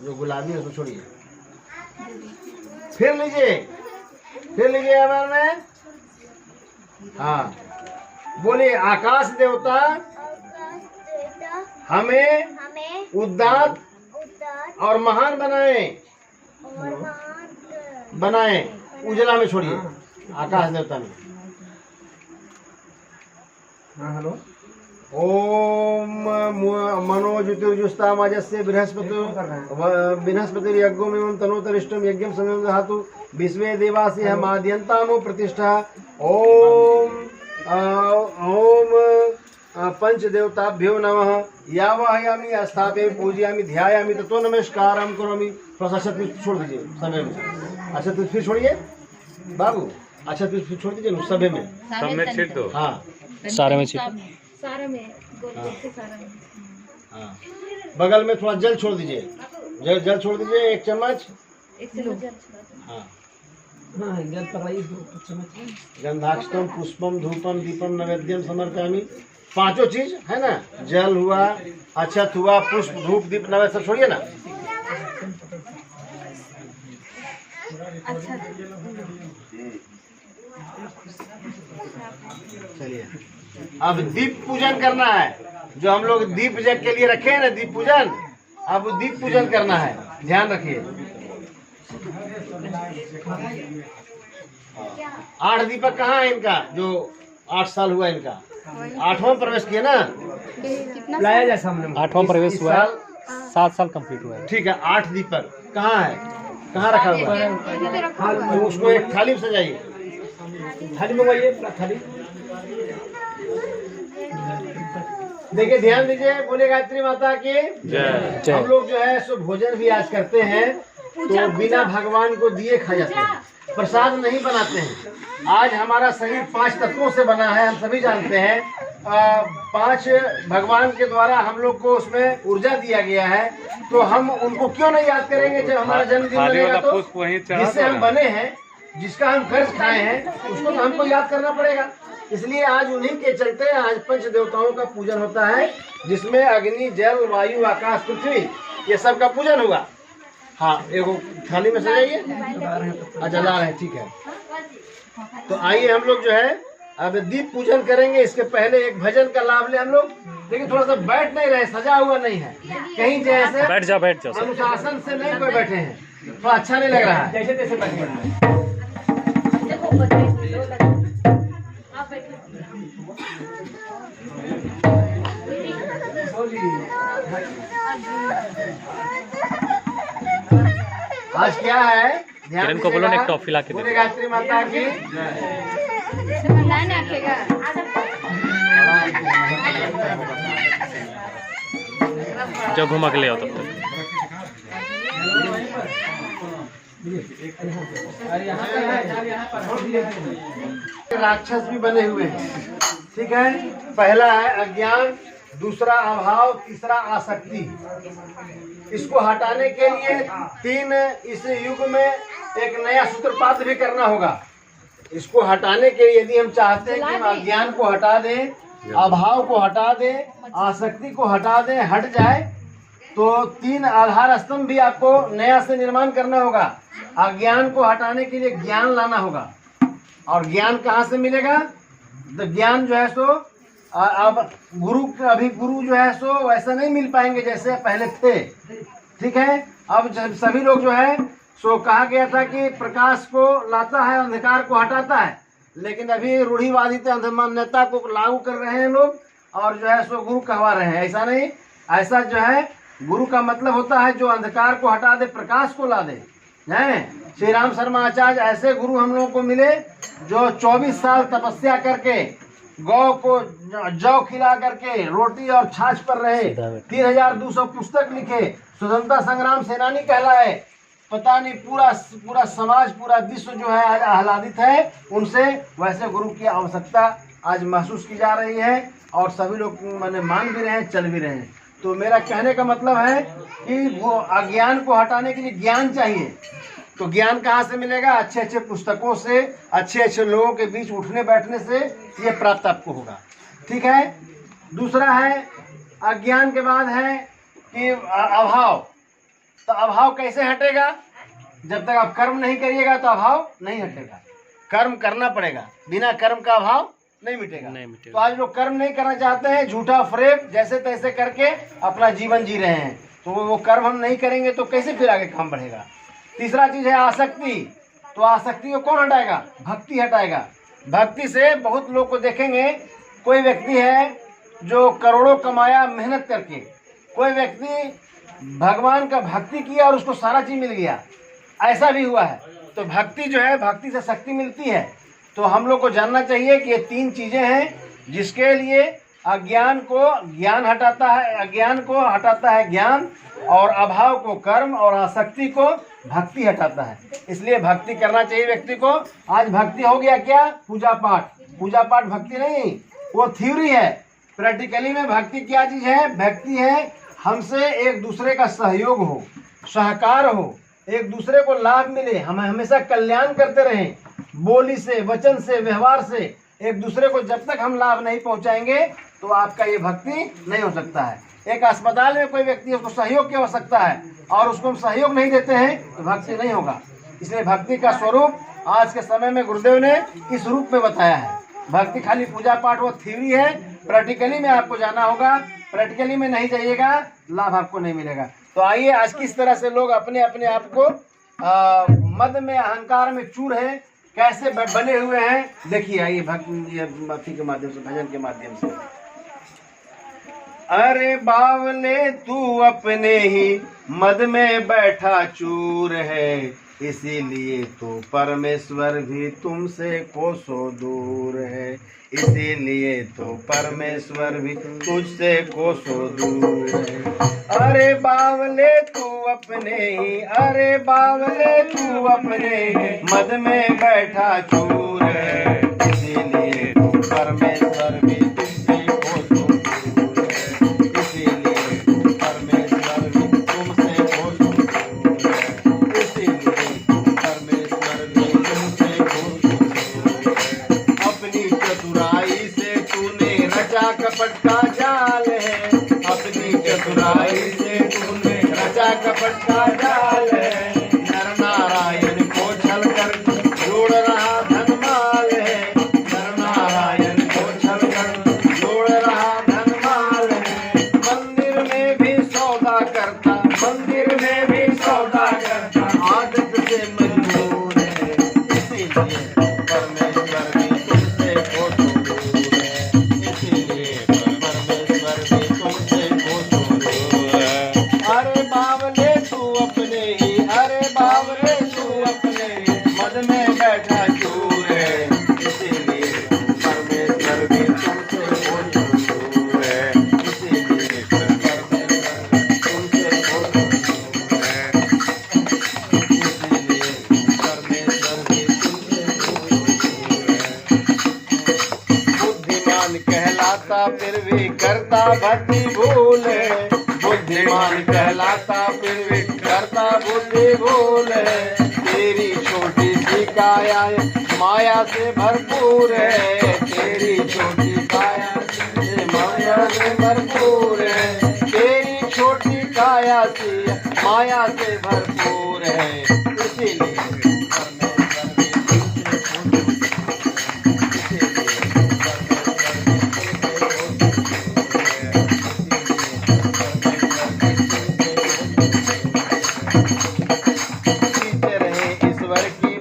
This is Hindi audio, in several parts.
जो गुलाबी है उसको छोड़िए, फिर लीजिए अमर में। हाँ बोलिए, आकाश देवता हमें उदात्त और महान बनाए। उजला में छोड़िए, आकाश देवता में। हाँ हेलो। ओम मनोज्योतिर्जुष्टामाजस्य बृहस्पति यज्ञोमेवं तनोतरिष्टं यज्ञं समयं दधातु विश्वे देवासि हम आद्यन्तामो प्रतिष्ठा। ओम पंचदेवताभ्यो नमः। यावाहयामि स्थापयामि पूजयामि ध्यायामि ततो नमस्कारं करोमि। थोड़ा सा छोड़ दीजिए समय में। अच्छा तो फिर छोड़िए बाबू। अच्छा तो फिर छोड़ दीजिए सब में छीट दो। हाँ सारे में छीट। सारा में हाँ बगल में थोड़ा जल छोड़ दीजिए, जल छोड़ दीजिए 1 चम्मच। हाँ जल पकड़ाइए 2 चम्मच। गंधाक्षतम पुष्पम धूपम दीपम नैवेद्यम समर्पयामि। 5 चीज है ना, जल हुआ, अक्षत हुआ, पुष्प धूप दीप नैवेद्य सब छोड़िए ना। चलिए अब दीप पूजन करना है। जो हम लोग दीप जग के लिए रखे हैं ना दीप पूजन, अब दीप पूजन करना है, ध्यान रखिए। 8 दीपक कहाँ है इनका, जो 8 साल हुआ इनका, 8वां प्रवेश किया ना, लाया जाए सामने। 8वां प्रवेश हुआ है, 7 साल कंप्लीट हुआ है। ठीक है। 8 दीपक कहाँ है, कहाँ रखा हुआ है? तो उसको एक थाली में सजाइए। थाली मंगवाइए, थाली। देखिए ध्यान दीजिए, बोले गायत्री माता की जय। हम लोग जो है सो भोजन भी आज करते हैं तो बिना भगवान को दिए खा जाते हैं, प्रसाद नहीं बनाते हैं। आज हमारा शरीर 5 तत्वों से बना है, हम सभी जानते हैं। 5 भगवान के द्वारा हम लोग को उसमें ऊर्जा दिया गया है, तो हम उनको क्यों नहीं याद करेंगे जब हमारा जन्मदिन बनेगा तो। जिससे हम बने हैं, जिसका हम कर्ज खाए हैं, उसको तो हमको याद करना पड़ेगा। इसलिए आज उन्हीं के चलते आज पंच देवताओं का पूजन होता है, जिसमें अग्नि, जल, वायु, आकाश, पृथ्वी, ये सब का पूजन हुआ। हाँ एगो थाली में सजाइए। अच्छा ला रहे हैं, ठीक है। तो आइए हम लोग जो है अब दीप पूजन करेंगे। इसके पहले एक भजन का लाभ ले हम लोग। लेकिन थोड़ा सा बैठ नहीं रहे, सजा हुआ नहीं है कहीं, जैसे बैठ जाओ अनुशासन से नहीं कोई बैठे हैं, थोड़ा अच्छा नहीं लग रहा है। जैसे तैसे बैठिए। आज क्या है, किरण को बोलो ना एक टॉफी ला के दे। गायत्री माता की जो घुमा के ले आओ तब तक। राक्षस भी बने हुए हैं, ठीक है। पहला है अज्ञान, दूसरा अभाव, तीसरा आसक्ति। इसको हटाने के लिए 3 इस युग में एक नया सूत्रपात भी करना होगा। इसको हटाने के लिए यदि हम चाहते हैं कि हम अज्ञान को हटा दें, अभाव को हटा दें, आसक्ति को हटा दें, हट जाए, तो 3 आधार स्तंभ भी आपको नया से निर्माण करना होगा। अज्ञान को हटाने के लिए ज्ञान लाना होगा। और ज्ञान कहाँ से मिलेगा? तो ज्ञान जो है सो अब अभी गुरु जो है सो वैसा नहीं मिल पाएंगे जैसे पहले थे, ठीक है। अब सभी लोग जो है सो कहा गया था कि प्रकाश को लाता है, अंधकार को हटाता है, लेकिन अभी रूढ़िवादिता अंधमान्यता को लागू कर रहे हैं लोग और जो है सो गुरु कहवा रहे हैं। ऐसा नहीं, ऐसा जो है गुरु का मतलब होता है जो अंधकार को हटा दे, प्रकाश को ला दे। हैं श्री राम शर्मा आचार्य ऐसे गुरु हम लोगों को मिले जो 24 साल तपस्या करके गौ को जौ खिला करके रोटी और छाछ पर रहे, 3200 पुस्तक लिखे, स्वतंत्रता संग्राम सेनानी कहलाए। पता नहीं पूरा समाज, पूरा विश्व जो है आज आह्लादित है उनसे। वैसे गुरु की आवश्यकता आज महसूस की जा रही है और सभी लोग मैंने मान भी रहे हैं, चल भी रहे हैं। तो मेरा कहने का मतलब है कि वो अज्ञान को हटाने के लिए ज्ञान चाहिए। तो ज्ञान कहाँ से मिलेगा? अच्छे अच्छे पुस्तकों से, अच्छे अच्छे लोगों के बीच उठने बैठने से ये प्राप्त आपको होगा, ठीक है। दूसरा है अज्ञान के बाद है कि अभाव। तो अभाव कैसे हटेगा? जब तक आप कर्म नहीं करिएगा तो अभाव नहीं हटेगा। कर्म करना पड़ेगा, बिना कर्म का अभाव नहीं मिटेगा। तो आज लोग कर्म नहीं करना चाहते हैं, झूठा फ्रेब जैसे तैसे करके अपना जीवन जी रहे हैं। तो वो कर्म हम नहीं करेंगे तो कैसे फिर आगे काम बढ़ेगा। तीसरा चीज है आसक्ति। तो आसक्ति को कौन हटाएगा? भक्ति हटाएगा। भक्ति से बहुत लोग को देखेंगे, कोई व्यक्ति है जो करोड़ों कमाया मेहनत करके, कोई व्यक्ति भगवान का भक्ति किया और उसको सारा चीज मिल गया, ऐसा भी हुआ है। तो भक्ति जो है, भक्ति से शक्ति मिलती है। तो हम लोग को जानना चाहिए कि ये 3 चीजें हैं जिसके लिए अज्ञान को ज्ञान हटाता है, अज्ञान को हटाता है ज्ञान, और अभाव को कर्म, और आसक्ति को भक्ति हटाता है। इसलिए भक्ति करना चाहिए व्यक्ति को। आज भक्ति हो गया क्या? पूजा पाठ। पूजा पाठ भक्ति नहीं, वो थ्योरी है। प्रैक्टिकली में भक्ति क्या चीज है? भक्ति है हमसे एक दूसरे का सहयोग हो, सहकार हो, एक दूसरे को लाभ मिले, हम हमेशा कल्याण करते रहें, बोली से, वचन से, व्यवहार से। एक दूसरे को जब तक हम लाभ नहीं पहुंचाएंगे तो आपका ये भक्ति नहीं हो सकता है। एक अस्पताल में कोई व्यक्ति, उसको सहयोग की आवश्यकता है और उसको हम सहयोग नहीं देते हैं तो भक्ति नहीं होगा। इसलिए भक्ति का स्वरूप आज के समय में गुरुदेव ने इस रूप में बताया है। भक्ति खाली पूजा पाठ वो थ्योरी है, प्रैक्टिकली में आपको जाना होगा। प्रैक्टिकली में नहीं जाइएगा, लाभ आपको नहीं मिलेगा। तो आइए, आज किस तरह से लोग अपने अपने आप को मद में, अहंकार में चूर है, कैसे बने हुए हैं, देखिए। आइए भक्ति के माध्यम से, भजन के माध्यम से। अरे बावले तू अपने ही मद में बैठा चूर है, इसीलिए तो परमेश्वर भी तुमसे कोसों दूर है, इसीलिए तो परमेश्वर भी तुझसे कोसों दूर है। अरे बावले तू अपने ही, अरे बावले तू अपने ही मद में बैठा चूर है, इसीलिए तो परमेश्वर भी तुझसे कोसों दूर है, इसीलिए तो परमेश्वर भी तुमसे कोसों दूर है, इसीलिए तो परमेश्वर भी तुमसे कोसों दूर है। अपनी चतुराई से तूने रचा कपट का जाल है, अपनी चतुराई से तूने रचा कपट का जाल है, नर नारायण को छल कर जोड़ रहा धनमाल है, नर नारायण को छल कर जोड़ रहा धनमाल है। मंदिर में भी सौदा करता, मंदिर में भी सौदा करता, आदत से मजबूर है, इसीलिए परमेश्वर भी तुमसे कोसों दूर है, इसीलिए परमेश्वर भी तुमसे कोसों दूर है। अरे बावले तू अपने ही, अरे बावले तू अपने ही मद में बैठा चूर है, इसीलिए परमेश्वर भी तुमसे कोसों दूर है, इसीलिए परमेश्वर भी तुमसे कोसों दूर है, इसीलिए परमेश्वर भी तुमसे कोसों दूर है। बुद्धिमान कहलाता फिर भी करता भक्ति भूल है, बुद्धिमान कहलाता फिर भी करता बुद्धि भूल है, तेरी छोटी सी काया माया से भरपूर है, तेरी छोटी काया से माया से भरपूर है, तेरी छोटी काया से माया से भरपूर है, इसीलिए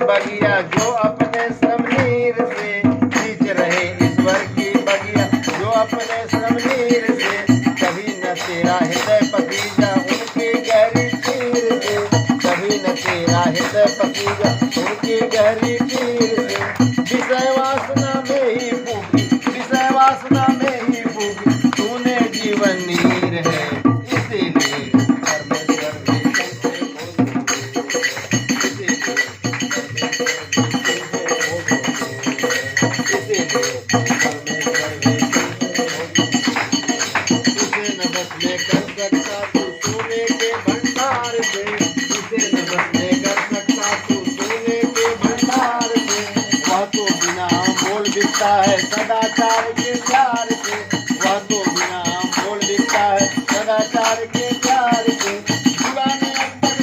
बगिया जो अपने श्रमनीर से, खींच रहे ईश्वर की बगिया जो अपने श्रमनीर से, कभी न तेरा हृदय पसीजा उनकी गहरी चीर से, कभी न तेरा हृदय पसीजा उनकी गहरी चीर से। विषय वासना में ही फूकी, विषय वासना में ही फूकी, तूने जीवन नीर है, इसीलिए परमेश्वर भी है सदाचार के प्यार से, वह तो बिना बोल दिखता है सदाचार के प्यार से, दीवाने अब तक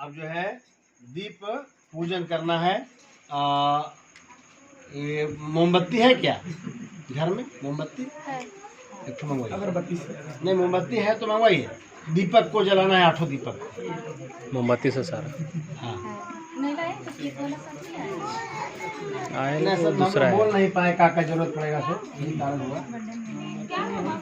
अब जो है दीप पूजन करना है। ये मोमबत्ती है क्या घर में? मोमबत्ती एक ठो मंगवाइए। अगरबत्ती से नहीं, मोमबत्ती है तो मंगवाइए। दीपक को जलाना है, 8 दीपक। मोमबत्ती से सारा हाँ, नहीं लाए तो ये वाला सब नहीं आया। आए नहीं तो सर, हम दूसरा लोग है। बोल नहीं पाए का जरूरत पड़ेगा, सो यही कारण हुआ। क्या हुआ?